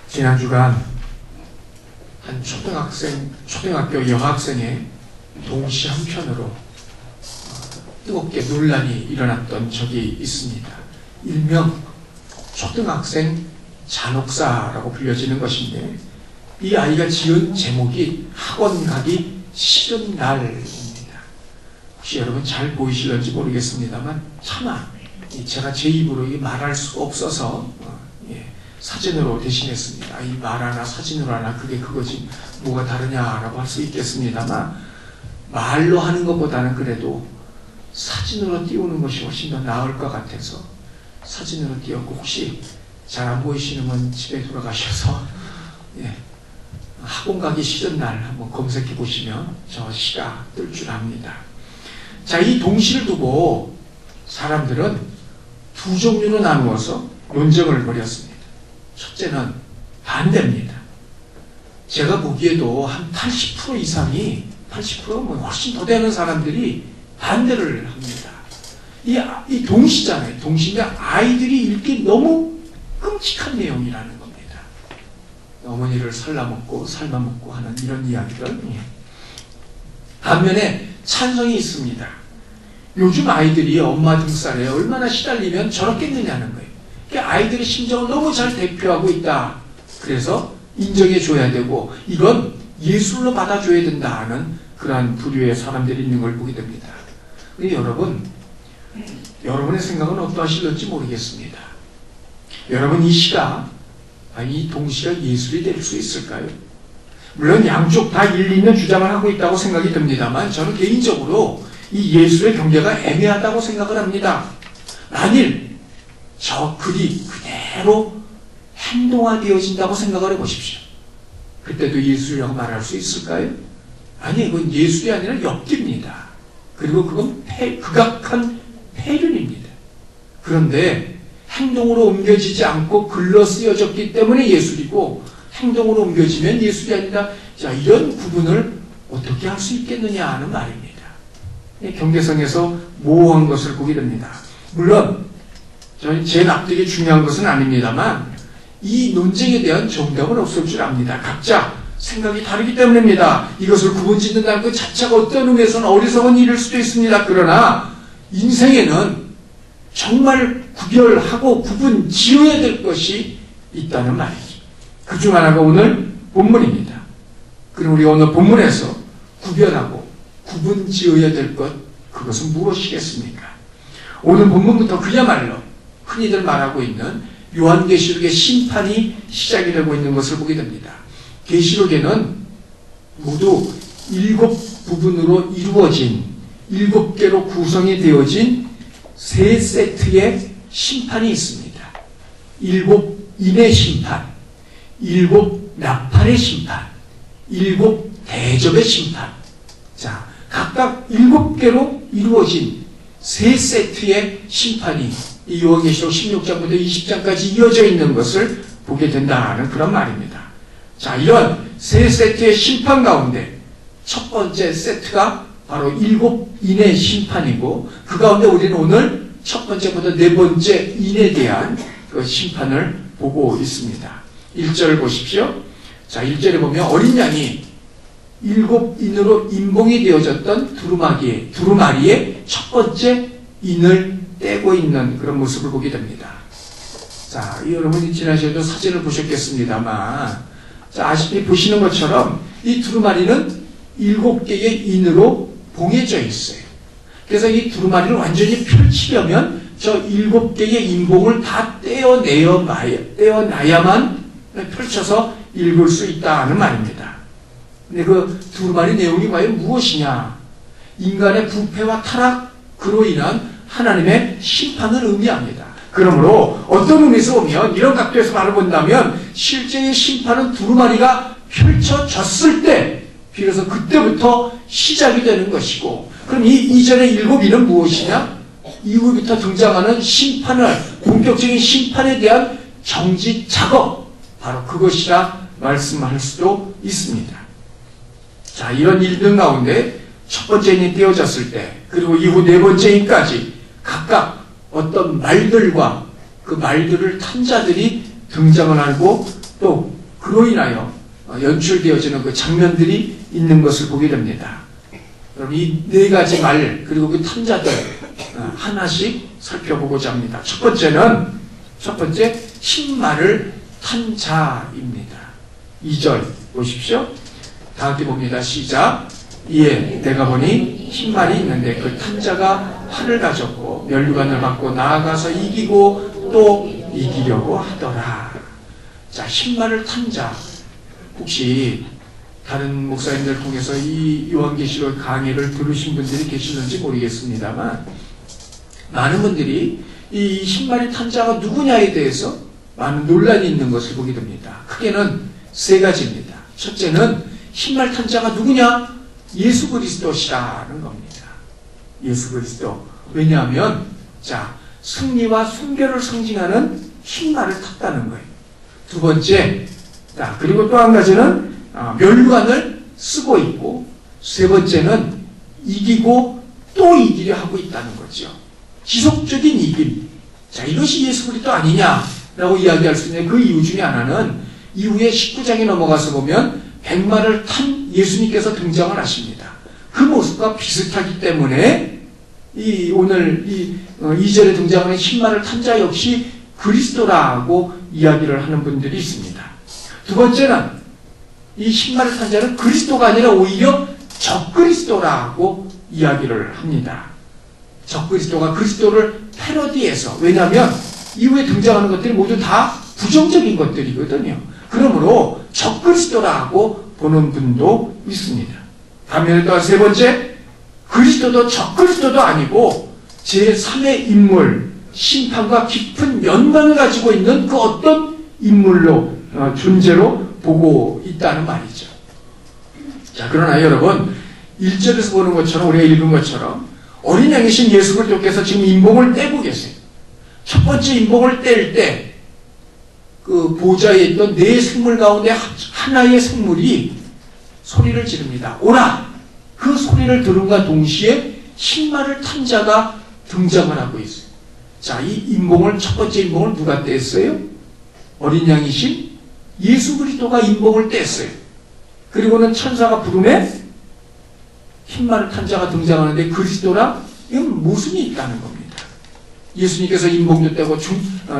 지난 주간 한 초등학교 여학생의 동시 한편으로 뜨겁게 논란이 일어났던 적이 있습니다. 일명 초등학생 잔혹사라고 불려지는 것인데, 이 아이가 지은 제목이 학원 가기 싫은 날입니다. 혹시 여러분 잘 보이실런지 모르겠습니다만 차마 제가 제 입으로 말할 수가 없어서 사진으로 대신했습니다. 이 말 하나 사진으로 하나 그게 그거지 뭐가 다르냐라고 할 수 있겠습니다만, 말로 하는 것보다는 그래도 사진으로 띄우는 것이 훨씬 더 나을 것 같아서 사진으로 띄웠고, 혹시 잘 안 보이시는 분 집에 돌아가셔서 학원 가기 싫은 날 한번 검색해 보시면 저 시가 뜰 줄 압니다. 자, 이 동시를 두고 사람들은 두 종류로 나누어서 논쟁을 벌였습니다. 첫째는 반대입니다. 제가 보기에도 한 80% 이상이, 80%면 훨씬 더 되는 사람들이 반대를 합니다. 이 동시잖아요. 동시인데 아이들이 읽기 너무 끔찍한 내용이라는 겁니다. 어머니를 삶아먹고 하는 이런 이야기들. 반면에 찬성이 있습니다. 요즘 아이들이 엄마 등살에 얼마나 시달리면 저렇겠느냐는 거예요. 아이들의 심정을 너무 잘 대표하고 있다. 그래서 인정해줘야 되고 이건 예술로 받아줘야 된다 하는 그러한 부류의 사람들이 있는 걸 보게 됩니다. 근데 여러분의 생각은 어떠하실런지 모르겠습니다. 여러분, 이 동시가 예술이 될 수 있을까요? 물론 양쪽 다 일리 있는 주장을 하고 있다고 생각이 듭니다만, 저는 개인적으로 이 예술의 경계가 애매하다고 생각을 합니다. 만일 저 글이 그대로 행동화되어진다고 생각을 해보십시오. 그때도 예술이라고 말할 수 있을까요? 아니, 이건 예술이 아니라 엽기입니다. 그리고 그건 극악한 폐륜입니다. 그런데 행동으로 옮겨지지 않고 글로 쓰여졌기 때문에 예술이고, 행동으로 옮겨지면 예술이 아니다. 자, 이런 구분을 어떻게 할 수 있겠느냐 하는 말입니다. 경계성에서 모호한 것을 보게 됩니다. 물론 제 납득이 중요한 것은 아닙니다만, 이 논쟁에 대한 정답은 없을 줄 압니다. 각자 생각이 다르기 때문입니다. 이것을 구분짓는다는 것 자체가 어떤 의미에서는 어리석은 일일 수도 있습니다. 그러나 인생에는 정말 구별하고 구분 지어야 될 것이 있다는 말이죠. 그중 하나가 오늘 본문입니다. 그럼 우리 오늘 본문에서 구별하고 구분 지어야 될 것, 그것은 무엇이겠습니까? 오늘 본문부터 그야말로 흔히들 말하고 있는 요한계시록의 심판이 시작이 되고 있는 것을 보게 됩니다. 계시록에는 모두 7부분으로 이루어진, 7개로 구성이 되어진 3세트의 심판이 있습니다. 7 인의 심판, 7 나팔의 심판, 7 대접의 심판. 자, 각각 7개로 이루어진 3세트의 심판이 이 요한계시록 16장부터 20장까지 이어져 있는 것을 보게 된다는 그런 말입니다. 자, 이런 3세트의 심판 가운데 첫 번째 세트가 바로 7 인의 심판이고, 그 가운데 우리는 오늘 첫 번째부터 네 번째 인에 대한 그 심판을 보고 있습니다. 1절 보십시오. 자, 1절에 보면 어린 양이 7 인으로 인봉이 되어졌던 두루마리의 첫 번째 인을 떼고 있는 그런 모습을 보게 됩니다. 자, 여러분이 지난주에도 사진을 보셨겠습니다만, 자, 아시피 보시는 것처럼 이 두루마리는 7개의 인으로 봉해져 있어요. 그래서 이 두루마리를 완전히 펼치려면 저 7개의 인봉을 다 떼어놔야만 펼쳐서 읽을 수 있다는 말입니다. 근데 그 두루마리 내용이 과연 무엇이냐? 인간의 부패와 타락, 그로 인한 하나님의 심판을 의미합니다. 그러므로 어떤 의미에서 보면, 이런 각도에서 바라본다면 실제의 심판은 두루마리가 펼쳐졌을 때 비로소 그때부터 시작이 되는 것이고, 그럼 이 이전의 7인은 무엇이냐? 이후부터 등장하는 심판을, 본격적인 심판에 대한 정지 작업, 바로 그것이라 말씀할 수도 있습니다. 자, 이런 일들 가운데 첫 번째 인이 떼어졌을 때, 그리고 이후 네 번째 인까지 각각 어떤 말들과 그 말들을 탄 자들이 등장을 하고, 또 그로 인하여 연출되어지는 그 장면들이 있는 것을 보게 됩니다. 여러분, 이 네 가지 말, 그리고 그 탐자들 하나씩 살펴보고자 합니다. 첫 번째, 흰말을 탄 자입니다. 2절 보십시오. 다 함께 봅니다. 시작. 이에 내가 보니 흰말이 있는데 그 탄 자가 활을 가졌고 면류관을 받고 나아가서 이기고 또 이기려고 하더라. 자, 흰말을 탄 자. 혹시 다른 목사님들 통해서 이 요한계시록 강의를 들으신 분들이 계시는지 모르겠습니다만, 많은 분들이 이 흰말이 탄 자가 누구냐에 대해서 많은 논란이 있는 것을 보게 됩니다. 크게는 세 가지입니다. 첫째는 흰말 탄 자가 누구냐? 예수 그리스도시라는 겁니다. 예수 그리스도. 왜냐하면 승리와 순결을 상징하는 흰말을 탔다는 거예요. 두 번째, 그리고 또 한 가지는 면류관을 쓰고 있고, 세 번째는 이기고 또 이기려 하고 있다는 거죠. 지속적인 이김. 이것이 예수 그리스도 아니냐라고 이야기할 수 있는 그 이유 중에 하나는 이후에 19장에 넘어가서 보면 백마를 탄 예수님께서 등장을 하십니다. 그 모습과 비슷하기 때문에 오늘 2절에 등장하는 흰말을 탄 자 역시 그리스도라고 이야기를 하는 분들이 있습니다. 두 번째는 이 흰말을 탄 자는 그리스도가 아니라 오히려 적그리스도라고 이야기를 합니다. 적그리스도가 그리스도를 패러디해서, 왜냐하면 이후에 등장하는 것들이 모두 다 부정적인 것들이거든요. 그러므로 적그리스도라고 보는 분도 있습니다. 반면에 또 세 번째, 그리스도도 적그리스도도 아니고 제3의 인물, 심판과 깊은 연관을 가지고 있는 그 어떤 인물로, 존재로 보고 있다는 말이죠. 그러나 여러분, 1절에서 보는 것처럼, 우리가 읽은 것처럼 어린 양이신 예수 그리스도께서 지금 인봉을 떼고 계세요. 첫 번째 인봉을 뗄 때 그 보좌에 있던 네 생물 가운데 하나의 생물이 소리를 지릅니다. 오라! 그 소리를 들음과 동시에 흰말을 탄 자가 등장을 하고 있어요. 이 인봉을, 첫 번째 인봉을 누가 뗐어요? 어린 양이신 예수 그리스도가 인봉을 뗐어요. 그리고는 천사가 부름에 흰말을 탄 자가 등장하는데 그리스도랑 이건 모순이 있다는 겁니다. 예수님께서 인봉도 떼고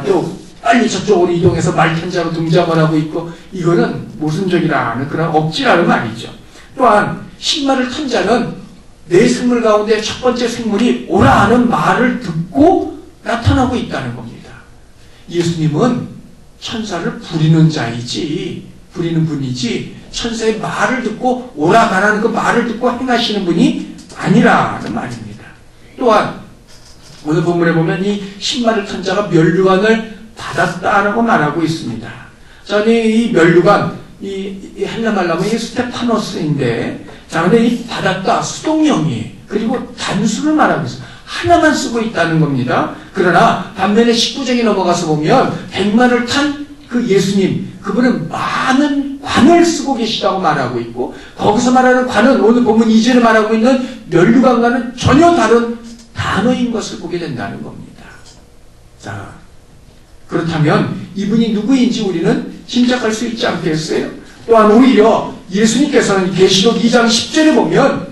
또 빨리 저쪽으로 이동해서 말 탄 자로 등장을 하고 있고, 이거는 모순적이라는 그런 억지라는 말이죠. 또한 흰말을 탄 자는 네 생물 가운데 첫 번째 생물이 오라 하는 말을 듣고 나타나고 있다는 겁니다. 예수님은 천사를 부리는 분이지 천사의 말을 듣고 오라 가라는 그 말을 듣고 행하시는 분이 아니라는 말입니다. 또한 오늘 본문에 보면 이 흰말을 탄 자가 면류관을 받았다라고 말하고 있습니다. 이 면류관, 이 헬라말로 하면 이 스테파노스인데, 근데 이 받았다, 수동명이, 그리고 단수를 말하고 있어요. 하나만 쓰고 있다는 겁니다. 그러나 반면에 19장에 넘어가서 보면 백마를 탄 그 예수님, 그분은 많은 관을 쓰고 계시다고 말하고 있고, 거기서 말하는 관은 오늘 본문 2절에 말하고 있는 면류관과는 전혀 다른 단어인 것을 보게 된다는 겁니다. 그렇다면 이분이 누구인지 우리는 짐작할 수 있지 않겠어요? 또한 오히려 예수님께서는 계시록 2장 10절에 보면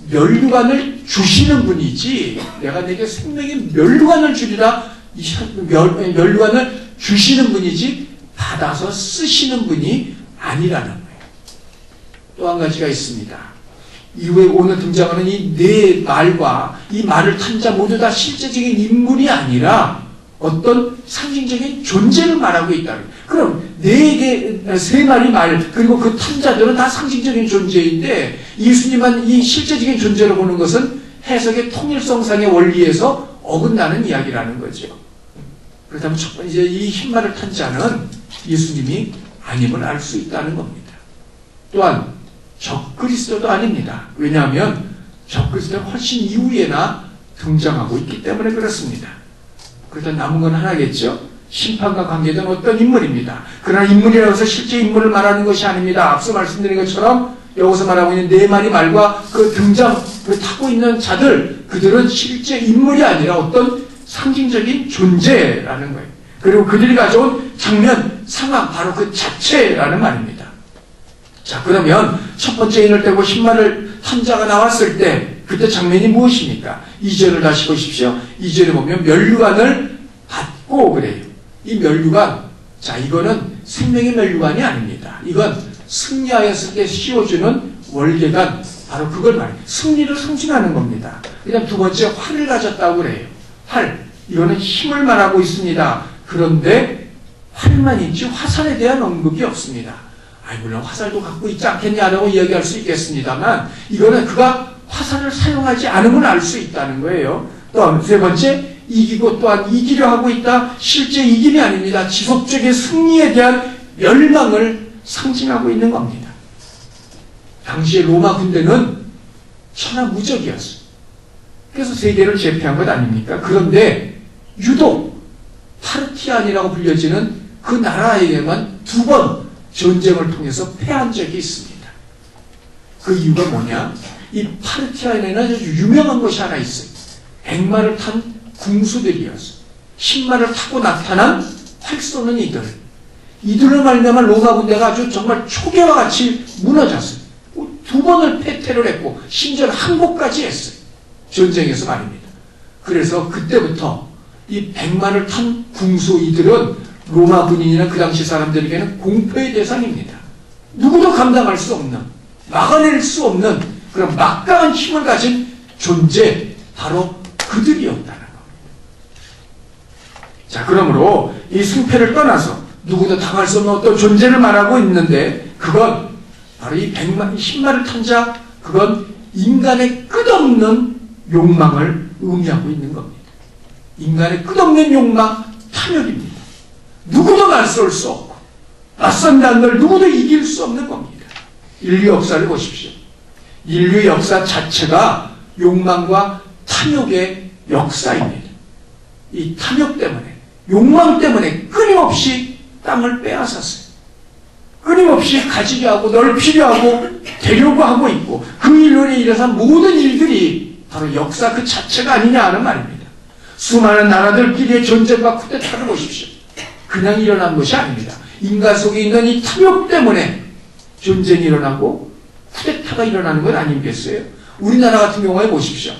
면류관을 주시는 분이지, 내가 내게 생명의 면류관을 주리라, 면류관을 주시는 분이지 받아서 쓰시는 분이 아니라는 거예요. 또 한 가지가 있습니다. 이후에 오늘 등장하는 이 네 말과 이 말을 탄 자 모두 다 실제적인 인물이 아니라 어떤 상징적인 존재를 말하고 있다는 거예요. 그럼 세 마리 말, 그리고 그 탄 자들은 다 상징적인 존재인데 예수님만 이 실제적인 존재로 보는 것은 해석의 통일성상의 원리에서 어긋나는 이야기라는 거죠. 그렇다면 첫 번째 이 흰말을 탄 자는 예수님이 아님을 알 수 있다는 겁니다. 또한 적그리스도도 아닙니다. 왜냐하면 적그리스도는 훨씬 이후에나 등장하고 있기 때문에 그렇습니다. 그래서 남은 건 하나겠죠. 심판과 관계된 어떤 인물입니다. 그러나 인물이라고 해서 실제 인물을 말하는 것이 아닙니다. 앞서 말씀드린 것처럼 여기서 말하고 있는 네 마리 말과 그 타고 있는 자들, 그들은 실제 인물이 아니라 어떤 상징적인 존재라는 거예요. 그리고 그들이 가져온 장면, 상황, 바로 그 자체라는 말입니다. 자, 그러면 첫 번째 인을 떼고 흰말을 탄 자가 나왔을 때 그때 장면이 무엇입니까? 2절을 다시 보십시오. 2절에 보면 면류관을 받고 그래요. 이 면류관, 자, 이거는 생명의 면류관이 아닙니다. 이건 승리하였을 때 씌워주는 월계관, 바로 그걸 말해요. 승리를 상징하는 겁니다. 그다음 두 번째, 활을 가졌다고 그래요. 활, 이거는 힘을 말하고 있습니다. 그런데 활만 있지 화살에 대한 언급이 없습니다. 물론 화살도 갖고 있지 않겠냐라고 이야기할 수 있겠습니다만, 이거는 그가 화살을 사용하지 않으면 알 수 있다는 거예요. 또 세 번째, 이기고 또한 이기려 하고 있다. 실제 이김이 아닙니다. 지속적인 승리에 대한 열망을 상징하고 있는 겁니다. 당시의 로마 군대는 천하무적이었어요. 그래서 세계를 제패한 것 아닙니까? 그런데 유독 파르티안이라고 불려지는 그 나라에게만 2번 전쟁을 통해서 패한 적이 있습니다. 그 이유가 뭐냐? 이 파르티안에는 아주 유명한 것이 하나 있어요. 100마를 탄 궁수들이었어요. 10마를 타고 나타난 활 쏘는 이들을 말미암아 로마 군대가 아주 정말 초계와 같이 무너졌어요. 2번을 패퇴를 했고 심지어 항복까지 했어요. 전쟁에서 말입니다. 그래서 그때부터 이 100마를 탄 궁수 이들은 로마 군인이나 그 당시 사람들에게는 공포의 대상입니다. 누구도 감당할 수 없는, 막아낼 수 없는 그런 막강한 힘을 가진 존재, 바로 그들이었다는 겁니다. 자, 그러므로 이 승패를 떠나서 누구도 당할 수 없는 어떤 존재를 말하고 있는데, 그건 바로 이 10마를 탄 자, 그건 인간의 끝없는 욕망을 의미하고 있는 겁니다. 인간의 끝없는 욕망, 탐욕입니다. 누구도 맞설 수 없고, 맞선다는 걸 누구도 이길 수 없는 겁니다. 인류 역사를 보십시오. 인류 역사 자체가 욕망과 탐욕의 역사입니다. 이 탐욕 때문에, 욕망 때문에 끊임없이 땅을 빼앗았어요. 끊임없이 가지려 하고 넓히려 하고 되려고 하고 있고, 그 일로 인해서 모든 일들이 바로 역사 그 자체가 아니냐 하는 말입니다. 수많은 나라들끼리의 전쟁과 쿠데타를 보십시오. 그냥 일어난 것이 아닙니다. 인간 속에 있는 이 탐욕 때문에 전쟁이 일어나고 쿠데타가 일어나는 건 아니겠어요? 우리나라 같은 경우에 보십시오.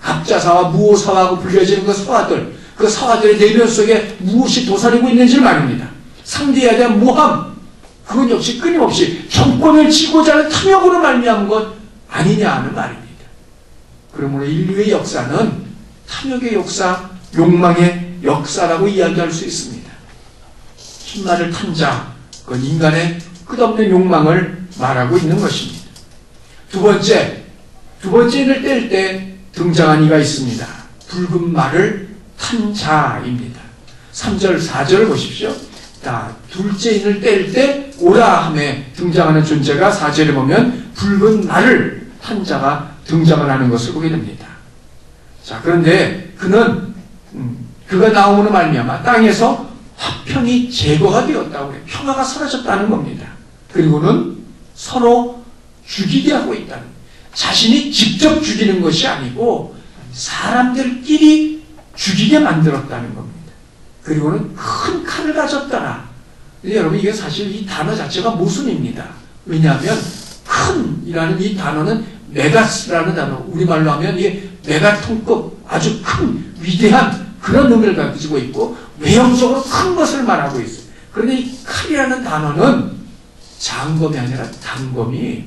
갑자사와 무오사와하고 불려지는 그 사화들, 그 사화들의 내면 속에 무엇이 도사리고 있는지를 말입니다. 상대에 대한 모함, 그건 역시 끊임없이 정권을 쥐고자 하는 탐욕으로 말미암은 것 아니냐 하는 말입니다. 그러므로 인류의 역사는 탐욕의 역사, 욕망의 역사라고 이야기할 수 있습니다. 흰말을 탄 자, 그건 인간의 끝없는 욕망을 말하고 있는 것입니다. 두 번째 인을 뗄 때 등장한 이가 있습니다. 붉은 말을 탄 자입니다. 3절, 4절을 보십시오. 자, 둘째 인을 뗄 때 오라 함에 등장하는 존재가 4절에 보면 붉은 말을 탄 자가 등장을 하는 것을 보게 됩니다. 자, 그런데 그가 나옴으로 말미암아 땅에서 화평이 제거가 되었다고 해요. 평화가 사라졌다는 겁니다. 그리고는 서로 죽이게 하고 있다는, 자신이 직접 죽이는 것이 아니고 사람들끼리 죽이게 만들었다는 겁니다. 그리고는 큰 칼을 가졌더라. 여러분, 이게 사실 이 단어 자체가 모순입니다. 왜냐하면 큰이라는 이 단어는 메가스라는 단어, 우리말로 하면 이게 메가톤급 아주 큰 위대한 그런 의미를 가지고 있고 외형적으로 큰 것을 말하고 있어요. 그런데 이 칼이라는 단어는 장검이 아니라 단검이,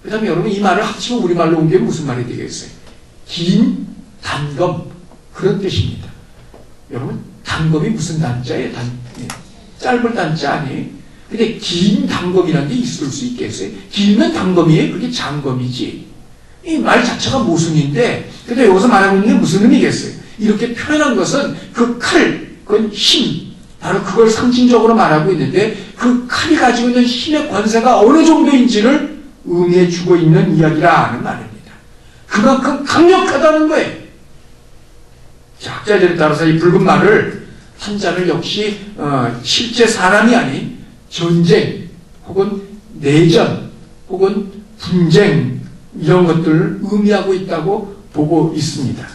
그 다음에 여러분 이 말을 합치면 우리말로 온 게 무슨 말이 되겠어요? 긴 단검, 그런 뜻입니다. 여러분, 단검이 무슨 단자예요? 짧은 단자 아니에요? 근데 긴 단검이라는 게 있을 수 있겠어요? 길면 단검이에요? 그게 장검이지. 이 말 자체가 모순인데, 근데 여기서 말하고 있는 게 무슨 의미겠어요? 이렇게 표현한 것은 그 칼, 그건 힘, 바로 그걸 상징적으로 말하고 있는데, 그 칼이 가지고 있는 힘의 권세가 어느 정도인지를 의미해 주고 있는 이야기라 하는 말입니다. 그만큼 강력하다는 거예요. 자, 학자들에 따라서 이 붉은 말을 한 자를 역시 실제 사람이 아닌 전쟁 혹은 내전 혹은 분쟁 이런 것들을 의미하고 있다고 보고 있습니다.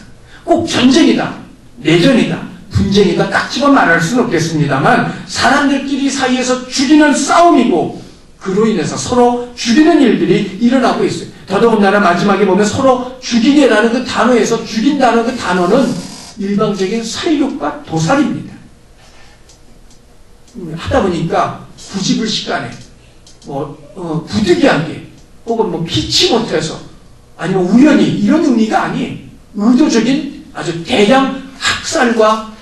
꼭 전쟁이다, 내전이다, 분쟁이다 딱 집어 말할 수는 없겠습니다만 사람들끼리 사이에서 죽이는 싸움이고 그로 인해서 서로 죽이는 일들이 일어나고 있어요. 더더군다나 마지막에 보면 서로 죽이게라는 그 단어에서 죽인다는 그 단어는 일방적인 살육과 도살입니다. 하다 보니까 부지불식간에 부득이하게 혹은 피치 못해서 아니면 우연히 이런 의미가 아닌 의도적인 아주 대량 학살과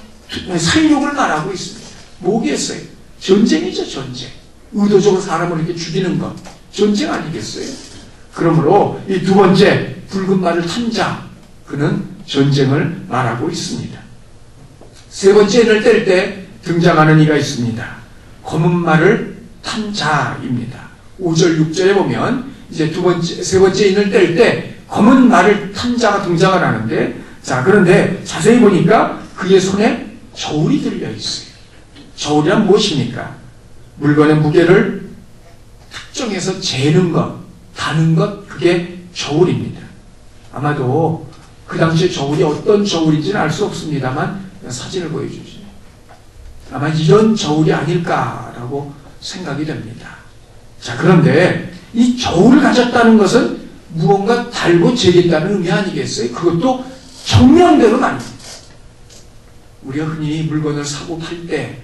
살육을 말하고 있습니다. 뭐겠어요? 전쟁이죠, 전쟁. 의도적으로 사람을 이렇게 죽이는 것. 전쟁 아니겠어요? 그러므로 이 두 번째 붉은 말을 탄 자, 그는 전쟁을 말하고 있습니다. 세 번째 인을 뗄 때 등장하는 이가 있습니다. 검은 말을 탄 자입니다. 5절, 6절에 보면 이제 세 번째 인을 뗄 때 검은 말을 탄 자가 등장을 하는데, 자, 그런데 자세히 보니까 그의 손에 저울이 들려 있어요. 저울이란 무엇입니까? 물건의 무게를 특정해서 재는 것, 다는 것, 그게 저울입니다. 아마도 그 당시에 저울이 어떤 저울인지는 알 수 없습니다만 사진을 보여주죠. 아마 이런 저울이 아닐까라고 생각이 됩니다. 자, 그런데 이 저울을 가졌다는 것은 무언가 달고 재겠다는 의미 아니겠어요? 그것도 정량대로 아닙니다. 우리가 흔히 물건을 사고 팔 때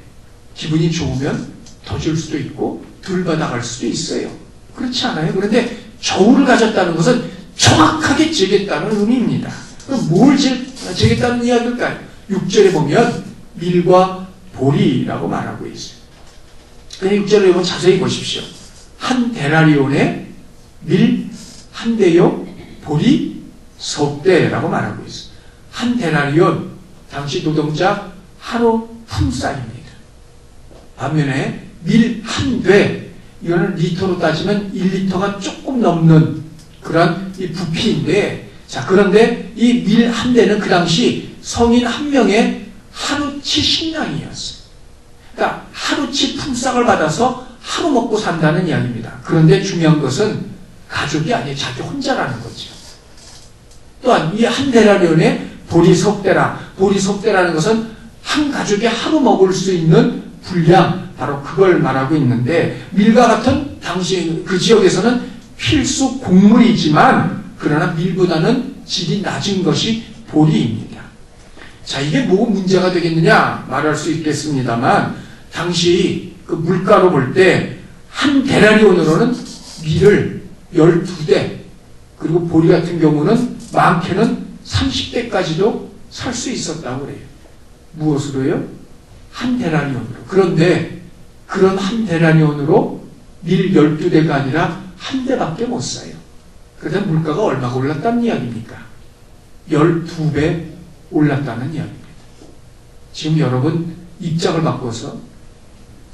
기분이 좋으면 더 줄 수도 있고 덜 받아갈 수도 있어요. 그렇지 않아요? 그런데 저울을 가졌다는 것은 정확하게 재겠다는 의미입니다. 그럼 뭘 재겠다는 이야기일까요? 6절에 보면 밀과 보리라고 말하고 있어요. 그냥 6절에 보면 자세히 보십시오. 한 데나리온에 밀 한 대요, 보리 석 대라고 말하고 있어요. 한 데나리온, 당시 노동자 하루 품삯입니다. 반면에 밀 한 대, 이거는 리터로 따지면 1리터가 조금 넘는 그런 이 부피인데, 자, 그런데 이 밀 한 대는 그 당시 성인 한 명의 하루치 식량이었어요. 그러니까 하루치 품삯을 받아서 하루 먹고 산다는 이야기입니다. 그런데 중요한 것은 가족이 아니에요. 자기 혼자라는 거죠. 또한 이 한 데나리온에 보리 석 대라, 보리 석 대라는 것은 한 가족이 하루 먹을 수 있는 분량, 바로 그걸 말하고 있는데, 밀과 같은 당시 그 지역에서는 필수 곡물이지만 그러나 밀보다는 질이 낮은 것이 보리입니다. 자, 이게 뭐 문제가 되겠느냐 말할 수 있겠습니다만, 당시 그 물가로 볼 때 한 데나리온으로는 밀을 12대, 그리고 보리 같은 경우는 많게는 30대까지도 살 수 있었다고 그래요. 무엇으로요? 한 데나리온으로. 그런데 그런 한 데나리온으로 밀 12대가 아니라 한 대밖에 못 사요. 그러다 물가가 얼마가 올랐다는 이야기입니까? 12배 올랐다는 이야기입니다. 지금 여러분 입장을 바꿔서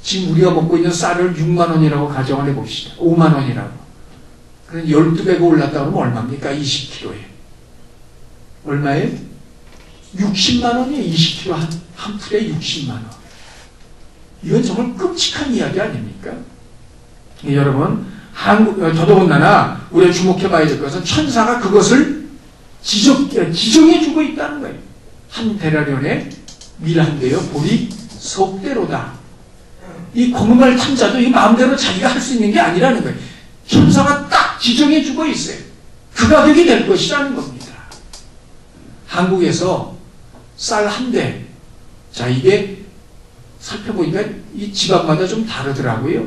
지금 우리가 먹고 있는 쌀을 6만 원이라고 가정을 해봅시다. 5만 원이라고. 그럼 12배가 올랐다 그러면 얼마입니까? 20kg에. 얼마에? 60만 원이에요. 20kg 한 풀에 60만 원. 이건 정말 끔찍한 이야기 아닙니까? 여러분, 더더군다나 우리가 주목해봐야 될 것은 천사가 그것을 지정해주고 있다는 거예요. 한 데나리온에 밀 한 대요, 보리 석 대로다. 이 검은 말 탐자도 이 마음대로 자기가 할 수 있는 게 아니라는 거예요. 천사가 딱 지정해주고 있어요. 그 가격이 될 것이라는 겁니다. 한국에서 쌀 한 대, 자, 이게 살펴보니까 이 지방마다 좀 다르더라고요.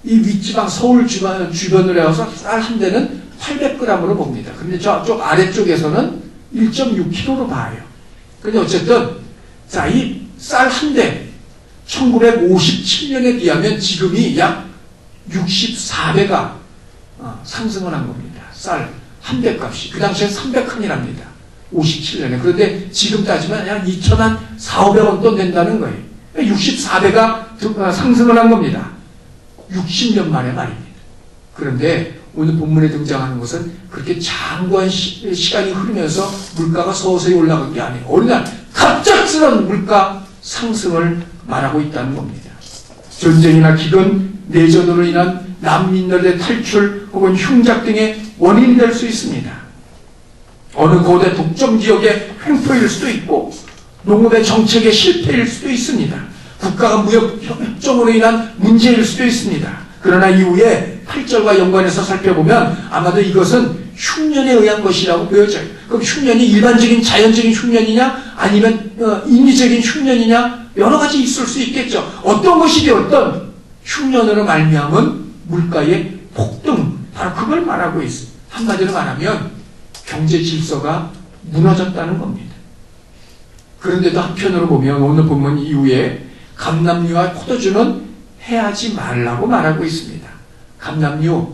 이 윗지방 서울 주변으로 해서 쌀 한 대는 800g으로 봅니다. 근데 저쪽 아래쪽에서는 1.6kg로 봐요. 근데 어쨌든, 자, 이 쌀 한 대, 1957년에 비하면 지금이 약 64배가 상승을 한 겁니다. 쌀 한 대 값이. 그 당시엔 300칸이랍니다. 57년에. 그런데 지금 따지면 약 2,400원 돈 된다는 거예요. 64배가 상승을 한 겁니다. 60년 만에 말입니다. 그런데 오늘 본문에 등장하는 것은 그렇게 장구한 시간이 흐르면서 물가가 서서히 올라간 게 아니에요. 어느 날 갑작스러운 물가 상승을 말하고 있다는 겁니다. 전쟁이나 기근, 내전으로 인한 난민들의 탈출 혹은 흉작 등의 원인이 될 수 있습니다. 어느 고대 독점 지역의 횡포일 수도 있고 농업의 정책의 실패일 수도 있습니다. 국가가 무역 협정으로 인한 문제일 수도 있습니다. 그러나 이후에 8절과 연관해서 살펴보면 아마도 이것은 흉년에 의한 것이라고 보여져요. 그럼 흉년이 일반적인 자연적인 흉년이냐 아니면 인위적인 흉년이냐 여러 가지 있을 수 있겠죠. 어떤 것이 되었던 흉년으로 말미암은 물가의 폭등, 바로 그걸 말하고 있어요. 한마디로 말하면 경제 질서가 무너졌다는 겁니다. 그런데도 한편으로 보면 오늘 본문 이후에 감람류와 포도주는 해하지 말라고 말하고 있습니다. 감람류,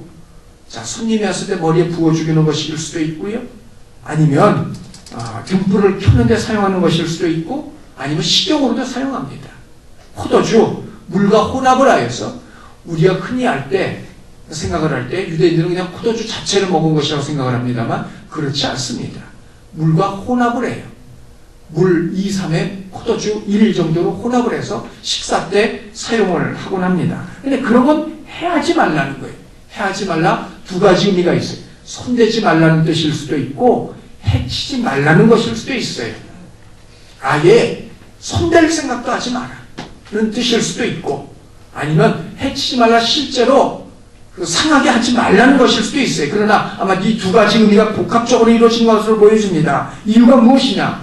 자, 손님이 왔을 때 머리에 부어 죽이는 것일 수도 있고요. 아니면 등불을 켜는데 사용하는 것일 수도 있고, 아니면 식용으로도 사용합니다. 포도주, 물과 혼합을 하여서 우리가 흔히 생각을 할 때 유대인들은 그냥 포도주 자체를 먹은 것이라고 생각을 합니다만 그렇지 않습니다. 물과 혼합을 해요. 물 2, 3에 포도주 1 정도로 혼합을 해서 식사 때 사용을 하곤 합니다. 근데 그런 건 해하지 말라는 거예요. 해하지 말라 두 가지 의미가 있어요. 손대지 말라는 뜻일 수도 있고 해치지 말라는 것일 수도 있어요. 아예 손댈 생각도 하지 마라 는 뜻일 수도 있고, 아니면 해치지 말라 실제로 상하게 하지 말라는 것일 수도 있어요. 그러나 아마 이 두 가지 의미가 복합적으로 이루어진 것으로 보여집니다. 이유가 무엇이냐?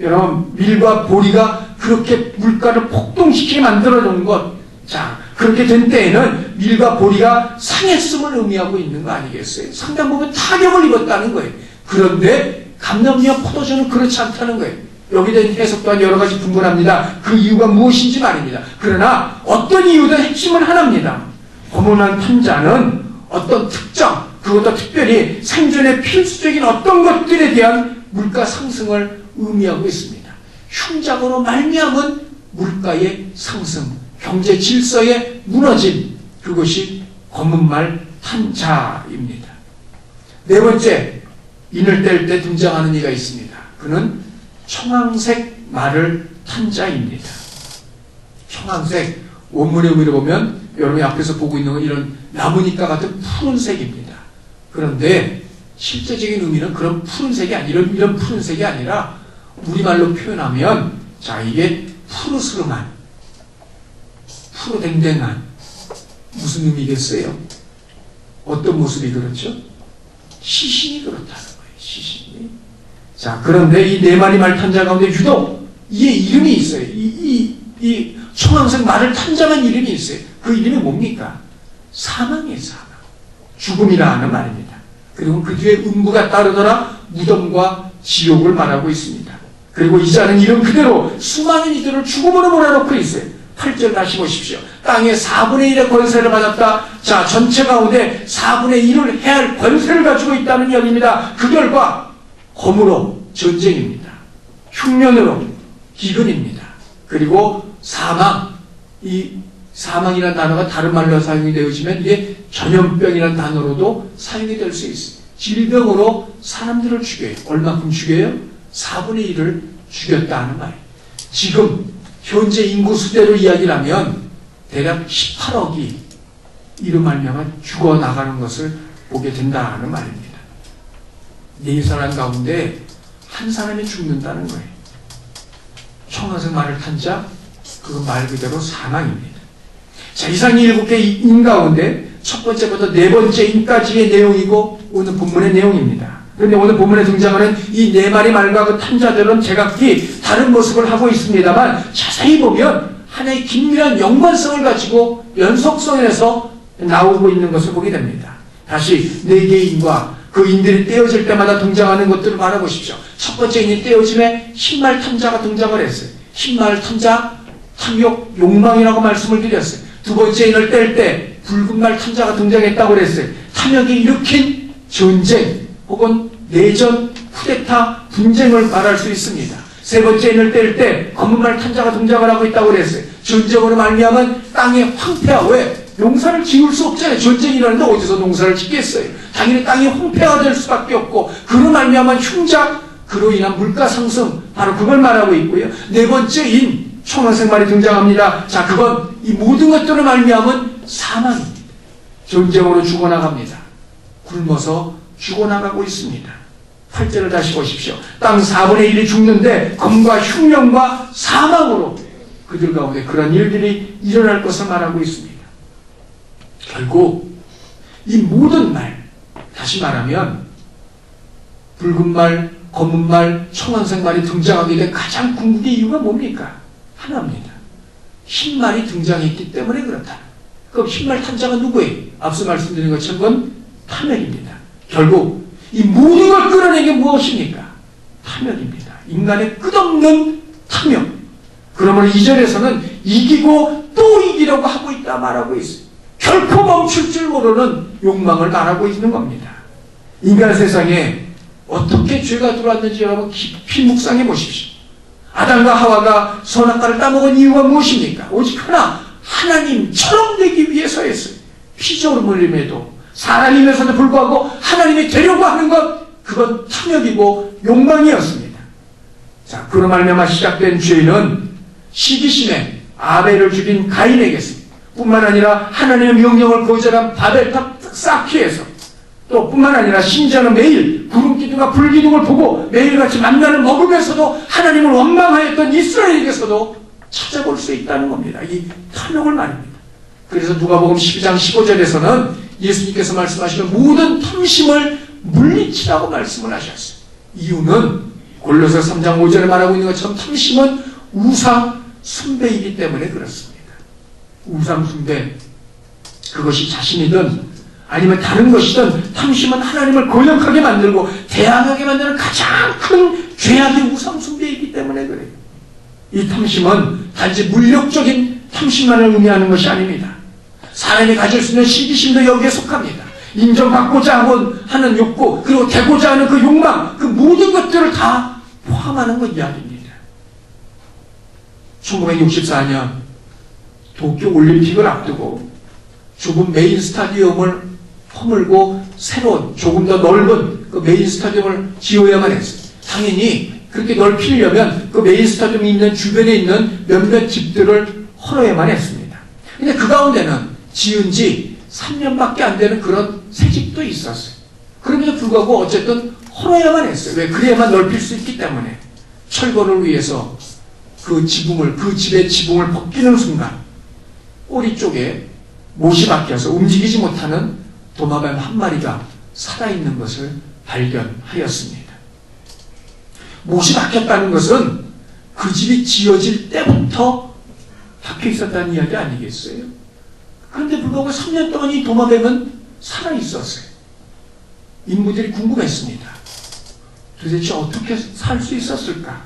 여러분, 밀과 보리가 그렇게 물가를 폭등시키게 만들어놓은 것, 자, 그렇게 된 때에는 밀과 보리가 상했음을 의미하고 있는 거 아니겠어요? 상당 부분 타격을 입었다는 거예요. 그런데 감람류와 포도주는 그렇지 않다는 거예요. 여기에 대한 해석 또한 여러 가지 분분합니다. 그 이유가 무엇인지 말입니다. 그러나 어떤 이유든 핵심은 하나입니다. 고문한 탄자는 어떤 특정, 그것도 특별히 생존에 필수적인 어떤 것들에 대한 물가 상승을 의미하고 있습니다. 흉작으로 말미암은 물가의 상승, 경제 질서의 무너짐, 그것이 검은말 탄자입니다. 네 번째, 인을 뗄 때 등장하는 이가 있습니다. 그는 청황색 말을 탄 자입니다. 청황색, 원문의 의미를 보면 여러분이 앞에서 보고 있는 건 이런 나무니까 같은 푸른색입니다. 그런데 실제적인 의미는 그런 푸른색이 아니라, 이런 푸른색이 아니라 우리말로 표현하면, 자, 이게 푸르스름한, 푸르댕댕한, 무슨 의미겠어요? 어떤 모습이 그렇죠? 시신이 그렇다는 거예요. 시신이. 자, 그런데 이 네 마리 말 탄 자 가운데 유독 이에 이름이 있어요. 이 청황색 말을 탄 자만 이름이 있어요. 그 이름이 뭡니까? 사망이에요. 사망. 죽음이라 하는 말입니다. 그리고 그 뒤에 음부가 따르더라 무덤과 지옥을 말하고 있습니다. 그리고 이 자는 이름 그대로 수많은 이들을 죽음으로 몰아넣고 있어요. 8절 다시 보십시오. 땅의 4분의 1의 권세를 받았다. 자, 전체 가운데 4분의 1을 해할 권세를 가지고 있다는 이야기입니다. 그 결과 검으로 전쟁입니다. 흉년으로 기근입니다. 그리고 사망, 이 사망이라는 단어가 다른 말로 사용이 되어지면 이게 전염병이라는 단어로도 사용이 될 수 있어요. 질병으로 사람들을 죽여요. 얼마큼 죽여요? 4분의 1을 죽였다 하는 말이에요. 지금 현재 인구 수대로 이야기를 하면 대략 18억이 이로 말미암아 죽어나가는 것을 보게 된다는 말입니다. 네 사람 가운데 한 사람이 죽는다는 거예요. 청황색 말을 탄 자, 그건 말 그대로 사망입니다. 자, 이상 7개 인 가운데 첫 번째부터 네 번째 인까지의 내용이고 오늘 본문의 내용입니다. 그런데 오늘 본문에 등장하는 이 네 마리 말과 그 탄자들은 제각기 다른 모습을 하고 있습니다만 자세히 보면 하나의 긴밀한 연관성을 가지고 연속성에서 나오고 있는 것을 보게 됩니다. 다시 네 개의 인과 그 인들이 떼어질 때마다 등장하는 것들을 바라보십시오. 첫 번째 인이 떼어짐에 흰말 탐자가 등장을 했어요. 흰말 탐자, 탐욕, 욕망이라고 말씀을 드렸어요. 두 번째 인을 뗄 때 붉은 말 탐자가 등장했다고 그랬어요. 탐욕이 일으킨 전쟁 혹은 내전, 쿠데타, 분쟁을 말할 수 있습니다. 세 번째 인을 뗄 때 검은 말 탐자가 등장을 하고 있다고 그랬어요. 전쟁으로 말미암은 땅의 황폐화. 왜? 농사를 지을 수 없잖아요. 전쟁이라는데 어디서 농사를 짓겠어요. 당연히 땅이 황폐화될 수밖에 없고 그로 말미암은 흉작, 그로 인한 물가 상승, 바로 그걸 말하고 있고요. 네 번째 인, 청황색 말이 등장합니다. 자, 그건 이 모든 것들을 말미암은 사망입니다. 전쟁으로 죽어나갑니다. 굶어서 죽어나가고 있습니다. 8절을 다시 보십시오. 땅 4분의 1이 죽는데 검과 흉년과 사망으로 그들 가운데 그런 일들이 일어날 것을 말하고 있습니다. 결국 이 모든 말, 다시 말하면 붉은 말, 검은 말, 청황색 말이 등장하게 된 가장 궁극의 이유가 뭡니까? 하나입니다. 흰 말이 등장했기 때문에 그렇다. 그럼 흰말 탄자가 누구예요? 앞서 말씀드린 것처럼 그건 탐욕입니다. 결국 이 모든 걸 끌어낸 게 무엇입니까? 탐욕입니다. 인간의 끝없는 탐욕. 그러면 2절에서는 이기고 또 이기려고 하고 있다 말하고 있어요. 결코 멈출 줄 모르는 욕망을 말하고 있는 겁니다. 인간 세상에 어떻게 죄가 들어왔는지 여러분 깊이 묵상해 보십시오. 아담과 하와가 선악과를 따먹은 이유가 무엇입니까? 오직 하나, 하나님처럼 되기 위해서였어요. 피조물임에도 사람임에서도 불구하고 하나님이 되려고 하는 것, 그건 탐욕이고 욕망이었습니다. 자, 그로 말미암아 시작된 죄는 시기심에 아벨을 죽인 가인에게서 뿐만 아니라 하나님의 명령을 거절한 바벨탑 쌓기에서 또 뿐만 아니라 심지어는 매일 구름기둥과 불기둥을 보고 매일같이 만나는 먹음에서도 하나님을 원망하였던 이스라엘에게서도 찾아볼 수 있다는 겁니다. 이 탐욕을 말입니다. 그래서 누가복음 12장 15절에서는 예수님께서 말씀하시는 모든 탐심을 물리치라고 말씀을 하셨어요. 이유는 골로새 3장 5절에 말하고 있는 것처럼 탐심은 우상 숭배이기 때문에 그렇습니다. 우상 숭배, 그것이 자신이든 아니면 다른 것이든 탐심은 하나님을 거역하게 만들고 대항하게 만드는 가장 큰 죄악이 우상 숭배이기 때문에 그래요. 이 탐심은 단지 물력적인 탐심만을 의미하는 것이 아닙니다. 사람이 가질 수 있는 시기심도 여기에 속합니다. 인정받고자 하는 욕구, 그리고 되고자 하는 그 욕망, 그 모든 것들을 다 포함하는 것 이야기입니다. 1964년 도쿄 올림픽을 앞두고 좁은 메인 스타디움을 허물고 새로운 조금 더 넓은 그 메인 스타디움을 지어야만 했어요. 당연히 그렇게 넓히려면 그 메인 스타디움이 있는 주변에 있는 몇몇 집들을 헐어야만 했습니다. 근데 그 가운데는 지은 지 3년밖에 안 되는 그런 새 집도 있었어요. 그럼에도 불구하고 어쨌든 헐어야만 했어요. 왜? 그래야만 넓힐 수 있기 때문에. 철거를 위해서 그 집의 지붕을 벗기는 순간 꼬리 쪽에 못이 박혀서 움직이지 못하는 도마뱀 한 마리가 살아있는 것을 발견하였습니다. 못이 박혔다는 것은 그 집이 지어질 때부터 박혀 있었다는 이야기 아니겠어요? 그런데 불구하고 3년 동안 이 도마뱀은 살아있었어요. 인부들이 궁금했습니다. 도대체 어떻게 살 수 있었을까?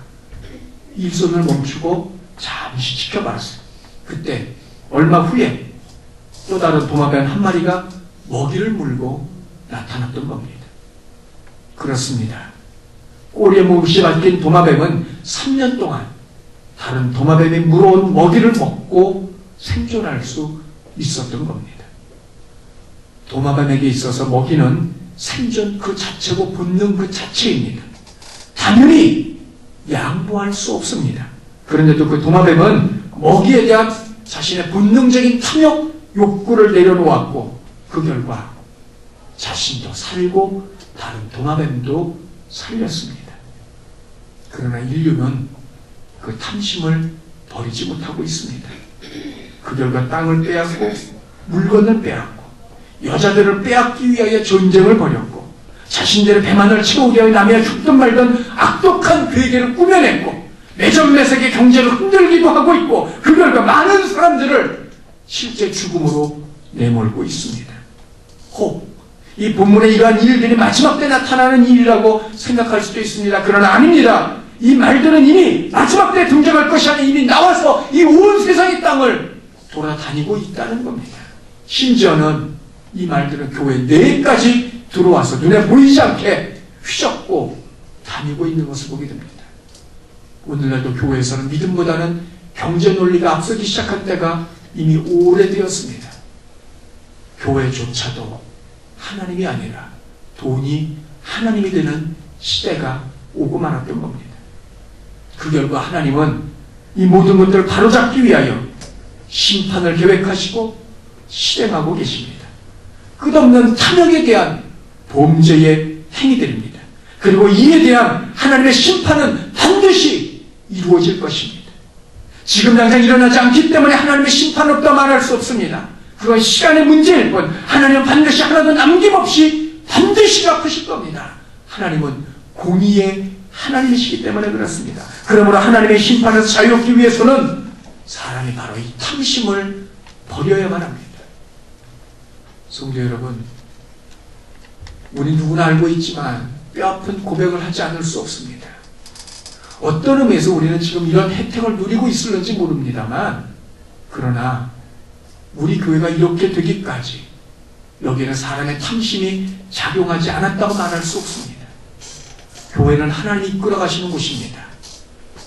일손을 멈추고 잠시 지켜봤어요. 그때 얼마 후에 또 다른 도마뱀 한 마리가 먹이를 물고 나타났던 겁니다. 그렇습니다. 꼬리에 못이 박힌 도마뱀은 3년 동안 다른 도마뱀이 물어온 먹이를 먹고 생존할 수 있었던 겁니다. 도마뱀에게 있어서 먹이는 생존 그 자체고 본능 그 자체입니다. 당연히 양보할 수 없습니다. 그런데도 그 도마뱀은 먹이에 대한 자신의 본능적인 탐욕 욕구를 내려놓았고 그 결과 자신도 살고 다른 도마뱀도 살렸습니다. 그러나 인류는 그 탐심을 버리지 못하고 있습니다. 그 결과 땅을 빼앗고 물건을 빼앗고 여자들을 빼앗기 위하여 전쟁을 벌였고 자신들의 배만을 채우기 위하여 남의 죽든 말든 악독한 괴계를 꾸며냈고 매점매색의 경제를 흔들기도 하고 있고 그 결과 많은 사람들을 실제 죽음으로 내몰고 있습니다. 혹 이 본문의 이러한 일들이 마지막 때 나타나는 일이라고 생각할 수도 있습니다. 그러나 아닙니다. 이 말들은 이미 마지막 때 등장할 것이 아닌 이미 나와서 이 온 세상의 땅을 돌아다니고 있다는 겁니다. 심지어는 이 말들은 교회 내까지 들어와서 눈에 보이지 않게 휘젓고 다니고 있는 것을 보게 됩니다. 오늘날도 교회에서는 믿음보다는 경제 논리가 앞서기 시작한 때가 이미 오래되었습니다. 교회조차도 하나님이 아니라 돈이 하나님이 되는 시대가 오고 말았던 겁니다. 그 결과 하나님은 이 모든 것들을 바로잡기 위하여 심판을 계획하시고 실행하고 계십니다. 끝없는 탐욕에 대한 범죄의 행위들입니다. 그리고 이에 대한 하나님의 심판은 반드시 이루어질 것입니다. 지금 당장 일어나지 않기 때문에 하나님의 심판 없다 말할 수 없습니다. 그건 시간의 문제일 뿐 하나님은 반드시 하나도 남김없이 반드시 갚으실 겁니다. 하나님은 공의의 하나님이시기 때문에 그렇습니다. 그러므로 하나님의 심판에서 자유롭기 위해서는 사람이 바로 이 탐심을 버려야만 합니다. 성도 여러분, 우리 누구나 알고 있지만 뼈아픈 고백을 하지 않을 수 없습니다. 어떤 의미에서 우리는 지금 이런 혜택을 누리고 있을는지 모릅니다만, 그러나 우리 교회가 이렇게 되기까지 여기에는 사람의 탐심이 작용하지 않았다고 말할 수 없습니다. 교회는 하나님이 이끌어 가시는 곳입니다.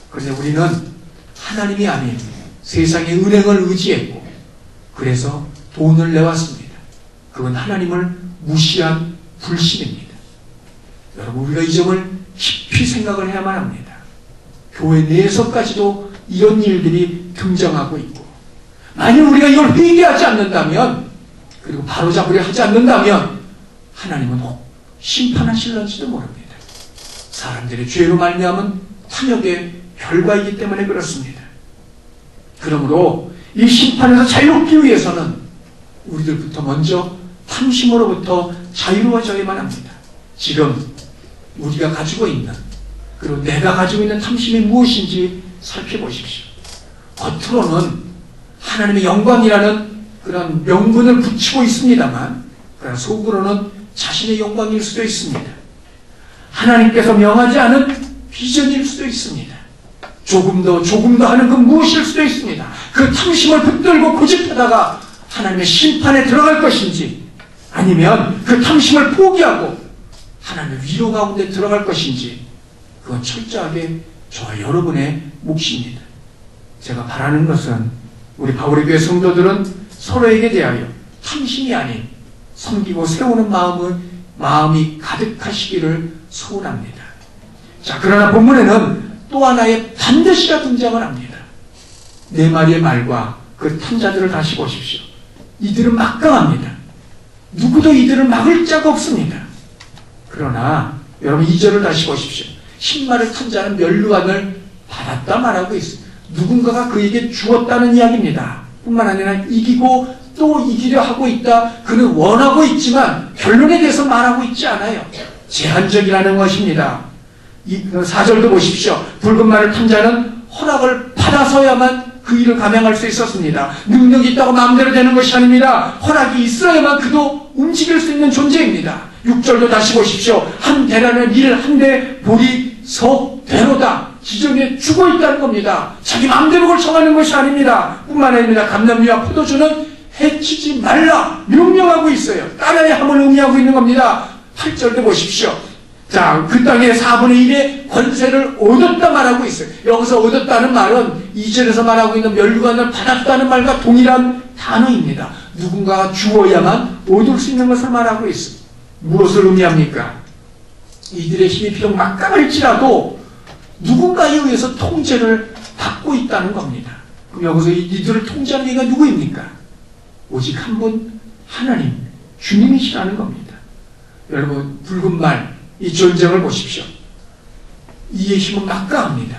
그런데 우리는 하나님이 아닌 세상의 은행을 의지했고 그래서 돈을 내왔습니다. 그건 하나님을 무시한 불신입니다. 여러분, 우리가 이 점을 깊이 생각을 해야만 합니다. 교회 내에서까지도 이런 일들이 등장하고 있고, 만약 우리가 이걸 회개하지 않는다면, 그리고 바로잡으려 하지 않는다면 하나님은 혹 심판하실런지도 모릅니다. 사람들의 죄로 말미암은 탐욕의 결과이기 때문에 그렇습니다. 그러므로 이 심판에서 자유롭기 위해서는 우리들부터 먼저 탐심으로부터 자유로워져야만 합니다. 지금 우리가 가지고 있는, 그리고 내가 가지고 있는 탐심이 무엇인지 살펴보십시오. 겉으로는 하나님의 영광이라는 그런 명분을 붙이고 있습니다만, 그러나 속으로는 자신의 영광일 수도 있습니다. 하나님께서 명하지 않은 비전일 수도 있습니다. 조금 더 하는 그 무엇일 수도 있습니다. 그 탐심을 붙들고 고집하다가 하나님의 심판에 들어갈 것인지, 아니면 그 탐심을 포기하고 하나님의 위로 가운데 들어갈 것인지, 그건 철저하게 저와 여러분의 몫입니다. 제가 바라는 것은 우리 바울의 교회 성도들은 서로에게 대하여 탐심이 아닌 섬기고 세우는 마음이 가득하시기를 소원합니다. 자, 그러나 본문에는 또 하나의 반드시가 등장을 합니다. 네 마리의 말과 그 탐자들을 다시 보십시오. 이들은 막강합니다. 누구도 이들을 막을 자가 없습니다. 그러나 여러분 2절을 다시 보십시오. 10마리를 탄 자는 면류관을 받았다 말하고 있습니다. 누군가가 그에게 주었다는 이야기입니다. 뿐만 아니라 이기고 또 이기려 하고 있다. 그는 원하고 있지만 결론에 대해서 말하고 있지 않아요. 제한적이라는 것입니다. 4절도 보십시오. 붉은 말을 탄 자는 허락을 받아서야만 그 일을 감행할 수 있었습니다. 능력이 있다고 마음대로 되는 것이 아닙니다. 허락이 있어야만 그도 움직일 수 있는 존재입니다. 6절도 다시 보십시오. 한 대란의 밀 한 대 볼이 석 대로다. 기존에 죽어 있다는 겁니다. 자기 마음대로 그걸 정하는 것이 아닙니다. 뿐만 아닙니다. 감람류와 포도주는 해치지 말라 명령하고 있어요. 따라야 함을 의미하고 있는 겁니다. 8절도 보십시오. 자, 그 땅에 4분의 1의 권세를 얻었다 말하고 있어요. 여기서 얻었다는 말은 2절에서 말하고 있는 면류관을 받았다는 말과 동일한 단어입니다. 누군가가 주어야만 얻을 수 있는 것을 말하고 있어요. 무엇을 의미합니까? 이들의 힘이 비록 막강할지라도 누군가에 의해서 통제를 받고 있다는 겁니다. 그럼 여기서 이들을 통제하는 이가 누구입니까? 오직 한 분, 하나님, 주님이시라는 겁니다. 여러분, 붉은 말, 이 전쟁을 보십시오. 이의 힘은 막강합니다.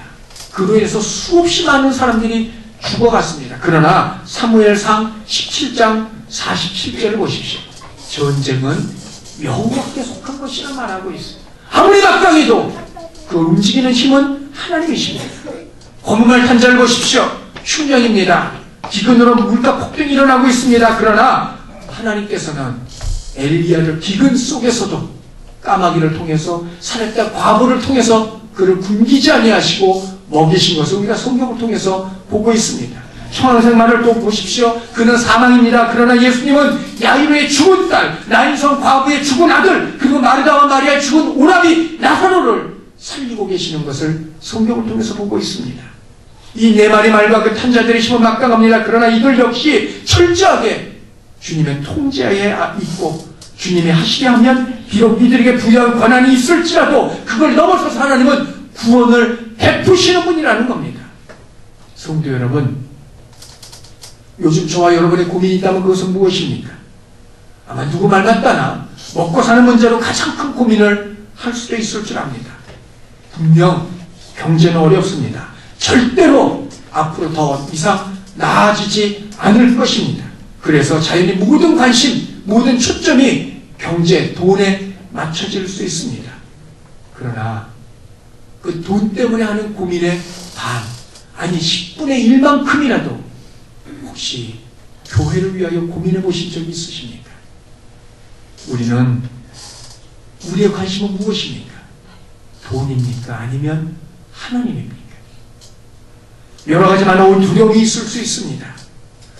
그로 인해서 수없이 많은 사람들이 죽어갔습니다. 그러나 사무엘상 17장 47절을 보십시오. 전쟁은 여호와께 속한 것이라 말하고 있어요. 아무리 막강해도 그 움직이는 힘은 하나님이십니다. 검은말 탄 자를 보십시오. 흉령입니다. 기근으로 물가 폭등이 일어나고 있습니다. 그러나 하나님께서는 엘리야를 기근 속에서도 까마귀를 통해서 사렙다 과부를 통해서 그를 굶기지 아니하시고 먹이신 것을 우리가 성경을 통해서 보고 있습니다. 청황색 말을 또 보십시오. 그는 사망입니다. 그러나 예수님은 야이로의 죽은 딸, 나인성 과부의 죽은 아들, 그리고 마르다와 마리아의 죽은 오라비 나사로를 살리고 계시는 것을 성경을 통해서 보고 있습니다. 이 네 마리 말과 그 탄자들의 힘은 막강합니다. 그러나 이들 역시 철저하게 주님의 통제하에 있고 주님이 하시게 하면 비록 이들에게 부여한 권한이 있을지라도 그걸 넘어서서 하나님은 구원을 베푸시는 분이라는 겁니다. 성도 여러분, 요즘 저와 여러분의 고민이 있다면 그것은 무엇입니까? 아마 누구 말 같다나 먹고 사는 문제로 가장 큰 고민을 할 수도 있을 줄 압니다. 분명 경제는 어렵습니다. 절대로 앞으로 더 이상 나아지지 않을 것입니다. 그래서 자연히 모든 관심, 모든 초점이 경제, 돈에 맞춰질 수 있습니다. 그러나 그 돈 때문에 하는 고민의 반, 아니 10분의 1만큼이라도 혹시 교회를 위하여 고민해 보신 적이 있으십니까? 우리의 관심은 무엇입니까? 돈입니까? 아니면 하나님입니까? 여러 가지 많은 두려움이 있을 수 있습니다.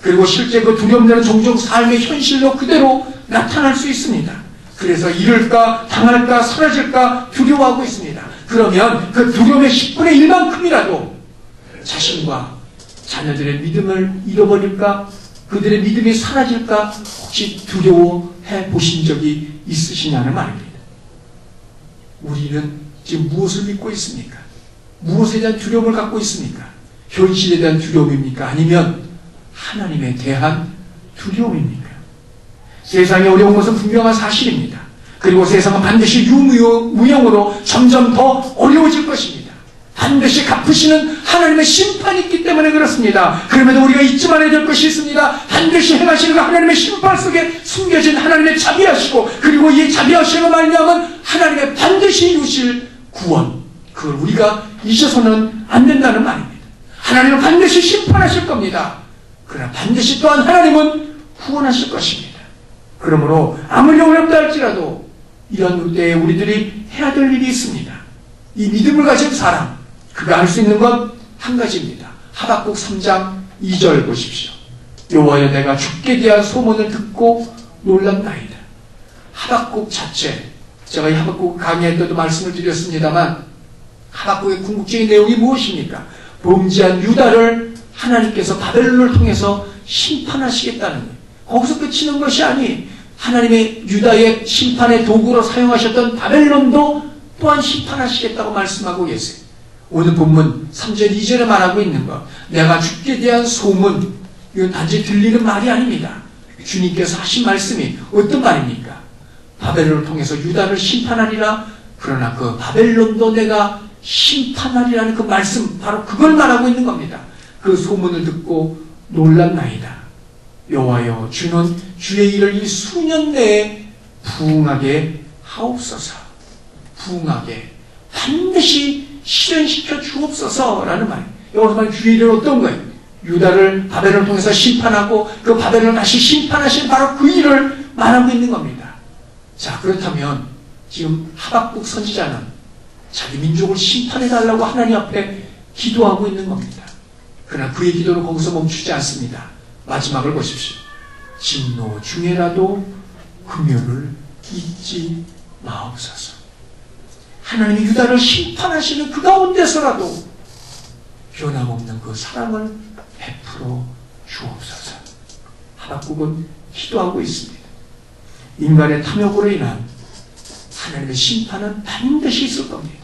그리고 실제 그 두려움들은 종종 삶의 현실로 그대로 나타날 수 있습니다. 그래서 잃을까, 당할까, 사라질까 두려워하고 있습니다. 그러면 그 두려움의 10분의 1만큼이라도 자신과 자녀들의 믿음을 잃어버릴까, 그들의 믿음이 사라질까 혹시 두려워해 보신 적이 있으시냐는 말입니다. 우리는 지금 무엇을 믿고 있습니까? 무엇에 대한 두려움을 갖고 있습니까? 현실에 대한 두려움입니까? 아니면 하나님에 대한 두려움입니까? 세상이 어려운 것은 분명한 사실입니다. 그리고 세상은 반드시 유무용으로 점점 더 어려워질 것입니다. 반드시 갚으시는 하나님의 심판이 있기 때문에 그렇습니다. 그럼에도 우리가 잊지 말아야 될 것이 있습니다. 반드시 행하시는 그 하나님의 심판 속에 숨겨진 하나님의 자비하시고, 그리고 이 자비하시는 말미암은 하나님의 반드시 이루실 구원, 그걸 우리가 잊어서는 안 된다는 말입니다. 하나님은 반드시 심판하실 겁니다. 그러나 반드시 또한 하나님은 구원하실 것입니다. 그러므로 아무리 어렵다 할지라도 이런 때에 우리들이 해야 될 일이 있습니다. 이 믿음을 가진 사람, 그가 할 수 있는 건 한 가지입니다. 하박국 3장 2절 보십시오. 여호와여, 내가 주께 대한 소문을 듣고 놀랐나이다. 하박국 자체, 제가 이 하박국 강의할 때도 말씀을 드렸습니다만, 하박국의 궁극적인 내용이 무엇입니까? 범죄한 유다를 하나님께서 바벨론을 통해서 심판하시겠다는 거예요. 거기서 끝이는 것이 아니, 하나님의 유다의 심판의 도구로 사용하셨던 바벨론도 또한 심판하시겠다고 말씀하고 계세요. 오늘 본문 3절 2절에 말하고 있는 것, 내가 주께 대한 소문, 이건 단지 들리는 말이 아닙니다. 주님께서 하신 말씀이 어떤 말입니까? 바벨론을 통해서 유다를 심판하리라. 그러나 그 바벨론도 내가 심판하리라는 그 말씀, 바로 그걸 말하고 있는 겁니다. 그 소문을 듣고 놀랐나이다. 여호와여, 주는 주의 일을 이 수년 내에 부응하게 하옵소서. 부응하게 반드시 실현시켜 주옵소서라는 말이에요. 여기서 말하는 주의 일은 어떤 거예요? 유다를 바벨론을 통해서 심판하고 그 바벨론을 다시 심판하신 바로 그 일을 말하고 있는 겁니다. 자, 그렇다면 지금 하박국 선지자는 자기 민족을 심판해달라고 하나님 앞에 기도하고 있는 겁니다. 그러나 그의 기도는 거기서 멈추지 않습니다. 마지막을 보십시오. 진노 중에라도 긍휼을 잊지 마옵소서. 하나님이 유다를 심판하시는 그 가운데서라도 변함없는 그 사랑을 베풀어 주옵소서. 하박국은 기도하고 있습니다. 인간의 탐욕으로 인한 하나님의 심판은 반드시 있을 겁니다.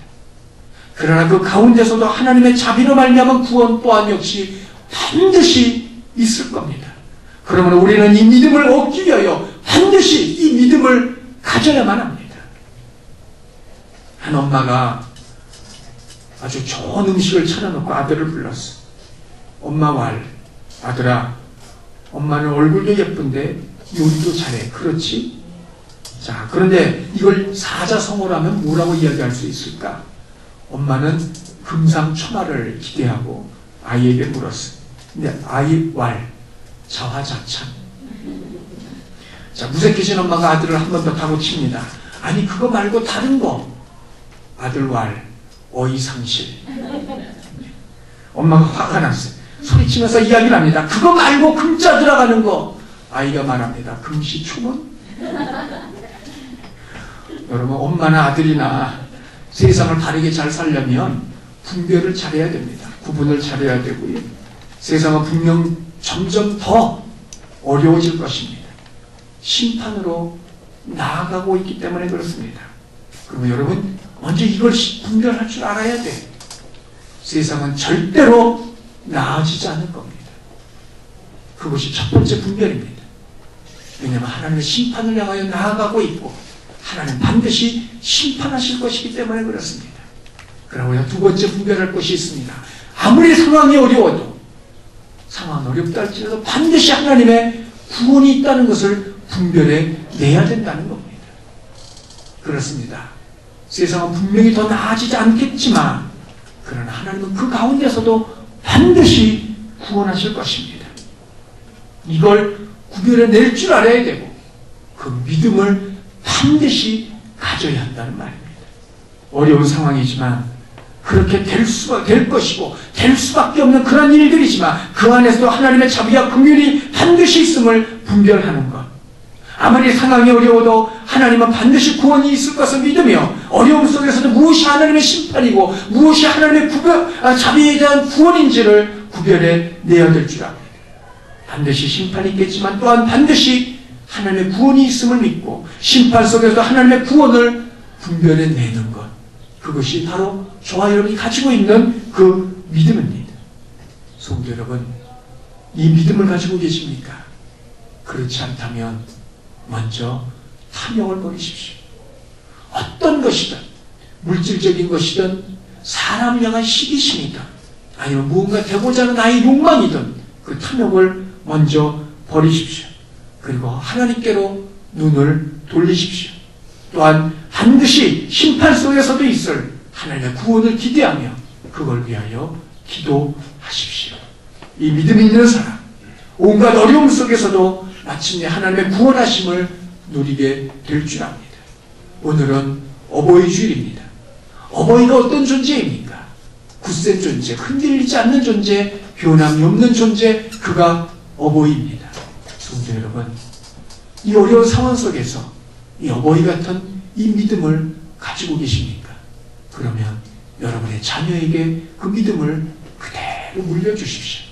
그러나 그 가운데서도 하나님의 자비로 말미암은 구원 또한 역시 반드시 있을 겁니다. 그러면 우리는 이 믿음을 얻기 위하여 반드시 이 믿음을 가져야만 합니다. 한 엄마가 아주 좋은 음식을 차려놓고 아들을 불렀어. 엄마 말, 아들아, 엄마는 얼굴도 예쁜데 요리도 잘해. 그렇지? 자, 그런데 이걸 사자성어로 하면 뭐라고 이야기할 수 있을까? 엄마는 금상첨화를 기대하고 아이에게 물었어. 근데 아이 왈, 자화자찬. 자, 무색해진 엄마가 아들을 한 번 더 가로칩니다. 아니, 그거 말고 다른 거. 아들 왈, 어이상실. 엄마가 화가 났어요. 소리치면서 이야기를 합니다. 그거 말고 금자 들어가는 거. 아이가 말합니다. 금시초문? 여러분, 엄마나 아들이나 세상을 바르게 잘 살려면 분별을 잘해야 됩니다. 구분을 잘해야 되고요. 세상은 분명 점점 더 어려워질 것입니다. 심판으로 나아가고 있기 때문에 그렇습니다. 그러면 여러분, 먼저 이걸 분별할 줄 알아야 돼요. 세상은 절대로 나아지지 않을 겁니다. 그것이 첫 번째 분별입니다. 왜냐하면 하나님의 심판을 향하여 나아가고 있고 하나님 반드시 심판하실 것이기 때문에 그렇습니다. 그러나 우리가 두 번째 분별할 것이 있습니다. 아무리 상황이 어려워도, 상황은 어렵다 할지라도 반드시 하나님의 구원이 있다는 것을 분별해 내야 된다는 겁니다. 그렇습니다. 세상은 분명히 더 나아지지 않겠지만, 그러나 하나님은 그 가운데서도 반드시 구원하실 것입니다. 이걸 구별해 낼 줄 알아야 되고, 그 믿음을 반드시 가져야 한다는 말입니다. 어려운 상황이지만 그렇게 될 것이고 될 수밖에 없는 그런 일들이지만 그 안에서도 하나님의 자비와 긍휼이 반드시 있음을 분별하는 것. 아무리 상황이 어려워도 하나님은 반드시 구원이 있을 것을 믿으며 어려움 속에서도 무엇이 하나님의 심판이고 무엇이 하나님의 자비에 대한 구원인지를 구별해 내야 될 줄 압니다. 반드시 심판이 있겠지만 또한 반드시 하나님의 구원이 있음을 믿고 심판 속에서도 하나님의 구원을 분별해 내는 것. 그것이 바로 저와 여러분이 가지고 있는 그 믿음입니다. 성도 여러분, 이 믿음을 가지고 계십니까? 그렇지 않다면 먼저 탐욕을 버리십시오. 어떤 것이든 물질적인 것이든 사람 향한 시기심이든 아니면 무언가 되고자 하는 나의 욕망이든 그 탐욕을 먼저 버리십시오. 그리고 하나님께로 눈을 돌리십시오. 또한 반드시 심판 속에서도 있을 하나님의 구원을 기대하며 그걸 위하여 기도하십시오. 이 믿음이 있는 사람, 온갖 어려움 속에서도 마침내 하나님의 구원하심을 누리게 될 줄 압니다. 오늘은 어버이 주일입니다. 어버이가 어떤 존재입니까? 굳센 존재, 흔들리지 않는 존재, 변함이 없는 존재, 그가 어버이입니다. 성도 여러분, 이 어려운 상황 속에서 이 어버이 같은 이 믿음을 가지고 계십니까? 그러면 여러분의 자녀에게 그 믿음을 그대로 물려주십시오.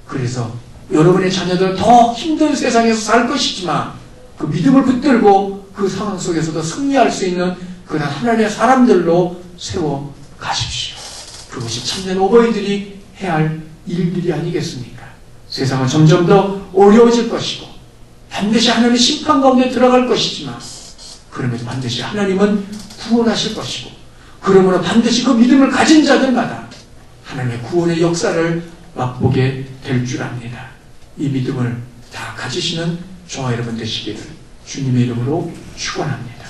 그래서 여러분의 자녀들은 더 힘든 세상에서 살 것이지만 그 믿음을 붙들고 그 상황 속에서도 승리할 수 있는 그런 하나님의 사람들로 세워 가십시오. 그것이 참된 어버이들이 해야 할 일들이 아니겠습니까? 세상은 점점 더 어려워질 것이고 반드시 하나님의 심판 가운데 들어갈 것이지만 그럼에도 반드시 하나님은 구원하실 것이고 그러므로 반드시 그 믿음을 가진 자들마다 하나님의 구원의 역사를 맛보게 될 줄 압니다. 이 믿음을 다 가지시는 저와 여러분 되시기를 주님의 이름으로 축원합니다.